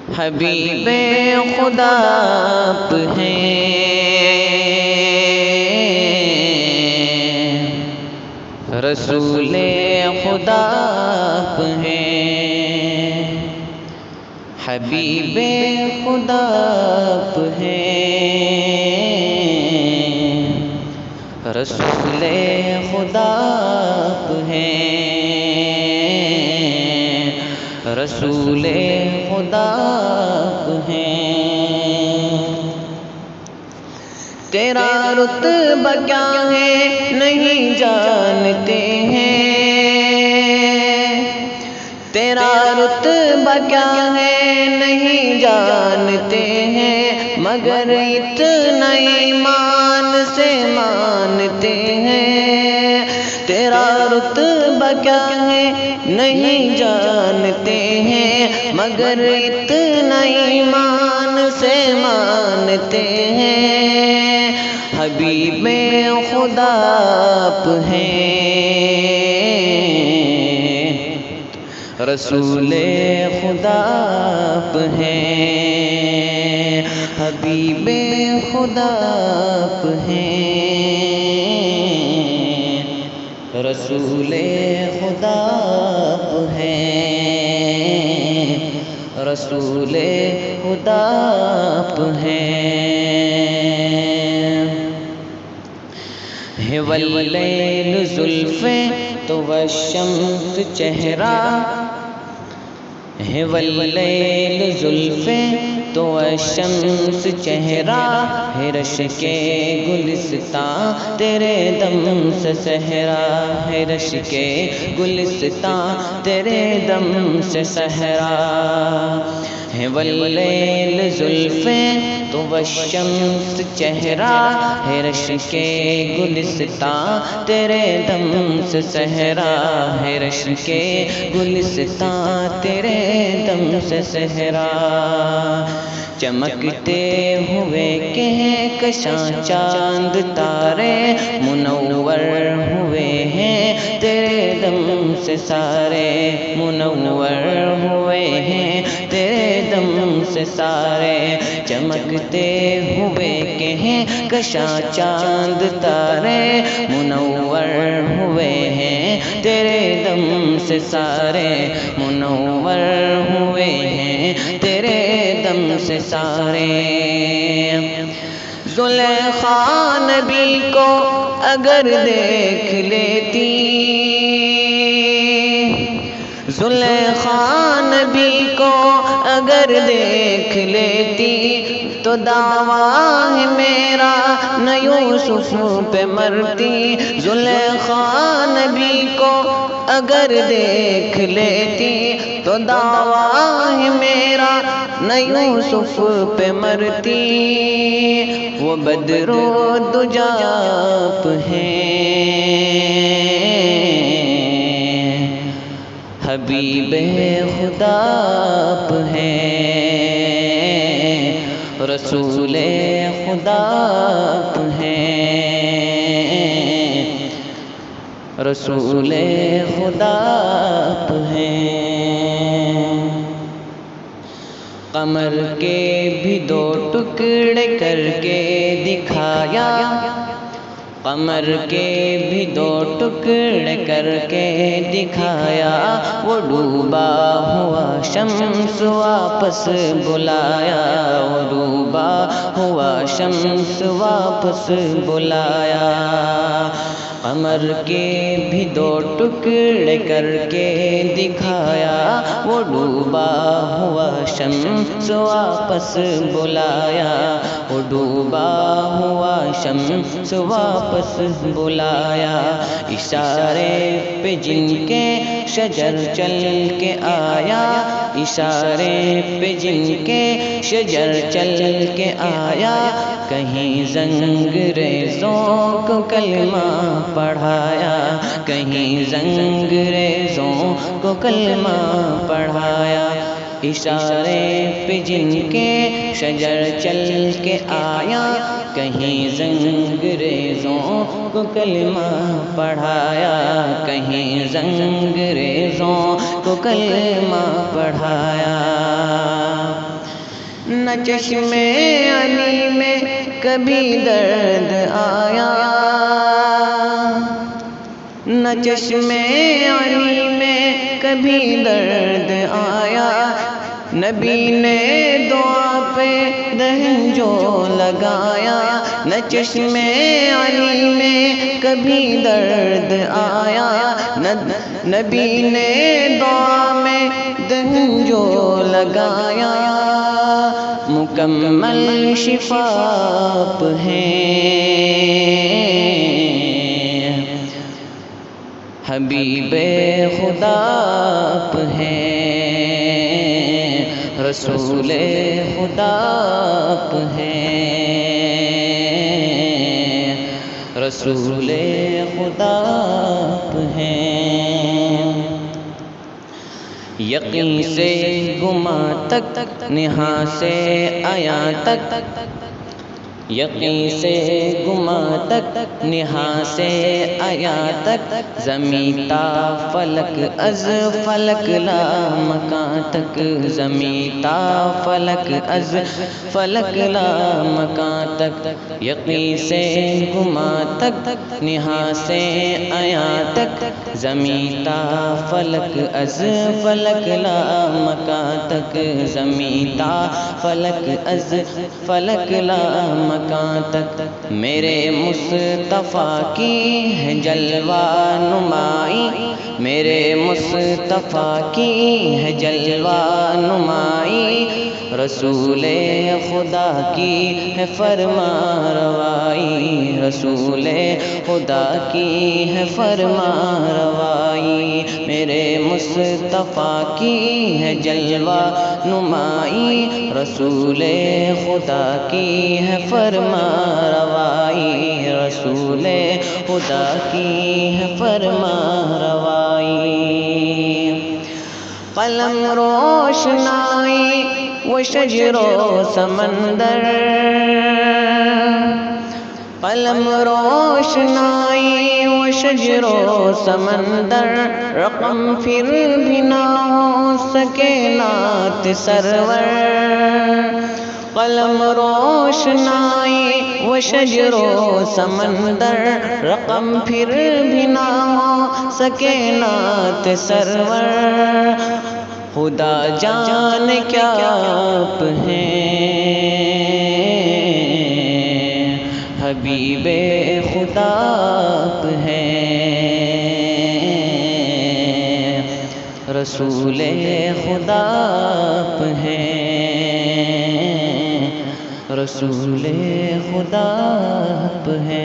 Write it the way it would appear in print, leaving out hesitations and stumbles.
حبیب خدا آپ ہیں، رسول خدا آپ ہیں، حبیب خدا آپ ہیں، رسول خدا آپ ہیں، رسول خدا آپ ہیں۔ تیرا رتبہ کیا ہے نہیں جانتے ہیں، تیرا رتبہ کیا ہے نہیں جانتے ہیں، مگر اتنا ایمان سے مانتے ہیں۔ تیرا رتبہ کیا ہے نہیں جانتے ہیں، مگر اتنا ایمان سے مانتے ہیں۔ حبیب خدا آپ ہیں، رسول خدا آپ ہیں، حبیب خدا آپ ہیں، رسول خدا آپ ہیں، رسول خدا آپ ہیں۔ ہے واللیل زلفیں تو والشمس چہرہ، ہے واللیل زلفیں تو والشمس چہرہ، ہے رشک گلستاں تیرے دم سے صحرا، ہے رشک گلستاں تیرے دم سے صحرا۔ ہے واللیل زلفیں تو والشمس چہرہ، ہے رشک گلستاں تیرے دم سے صحرا، ہے رشک گلستاں تیرے دم سے صحرا۔ چمکتے ہوئے کہکشاں چاند تارے، منور ہوئے ہیں تیرے دم سے سارے، منور ہوئے ہیں تیرے دم سے سارے۔ چمکتے ہوئے کہکشاں چاند تارے، منور ہوئے ہیں تیرے دم سے سارے، منور ہوئے ہیں تیرے دم سے سارے۔ زلیخا نبی کو اگر دیکھ لیتی، زلیخا نبی کو اگر دیکھ لیتی، تو دعویٰ ہے میرا نہ یوسف پہ مرتی۔ زلیخا نبی کو اگر دیکھ لیتی، تو دعویٰ ہے میرا نہ یوسف پہ مرتی۔ وہ بدر و دجا آپ ہیں، حبیب خدا آپ ہیں، رسول خدا آپ ہیں، رسول خدا آپ ہیں۔ قمر کے بھی دو ٹکڑے کر کے دکھایا، قمر کے بھی دو ٹکڑے کر کے دکھایا، وہ ڈوبا ہوا شمس واپس بلایا، وہ ڈوبا ہوا شمس واپس بلایا۔ قمر کے بھی دو ٹکڑے کر کے دکھایا، وہ ڈوبا ہوا شمس واپس بلایا، وہ ڈوبا ہوا شمس واپس بلایا۔ اشارے پہ جن کے شجر چل کے آیا، اشارے پہ جن کے شجر چل کے آیا، کہیں زنگ ریزوں کو کلمہ پڑھایا، کہیں زنگ ریزوں کو کلمہ پڑھایا۔ اشارے پہ جن کے شجر چل کے آیا، کہیں زنگ ریزوں کو کلمہ پڑھایا، کہیں زنگ ریزوں کو کلمہ پڑھایا۔ نہ چشمے علی میں کبھی درد آیا، نہ چشمے علی میں کبھی درد آیا، نبی نے دعا پہ دہن جو لگایا، نہ چشمے علی میں کبھی درد آیا، نبی نے دعا میں دہن جو لگایا، مکمل شفا آپ ہیں، حبیب خدا آپ ہیں، رسول خدا آپ ہیں، رسول خدا آپ ہیں۔ یقین سے گما تک نہا سے آیا تک، یقین سے گما تک نہا سے آیا تک، زمین تا فلک از فلک لا مکان تک، زمین تا فلک از فلک لا مکان تک، یقین سے گما تک نہا سے آیا تک، زمین تا فلک از فلک لا مکان تک، زمین تا فلک از فلک لا مکان تک، میرے مصطفیٰ کی ہے جلوہ نمائی، میرے مصطفیٰ کی ہے جلوہ نمائی، رسول خدا کی ہے فرما روائی، رسول خدا کی ہے فرما روائی، میرے مصطفیٰ کی ہے جلوہ نمائی، رسول خدا کی ہے فرما روائی، رسول خدا کی ہے فرما روائی، قلم روشنائی و شجر و سمندر، قلم روشنائی و شجر و سمندر، رقم پھر بھی نہ ہو سکے نعت سرور، قلم روشنائی و شجر و سمندر، رقم پھر بھی نہ ہو سکے نعت سرور، خدا جان کیا آپ ہیں، حبیب خدا آپ ہیں، رسول خدا آپ ہیں، رسول خدا آپ ہیں۔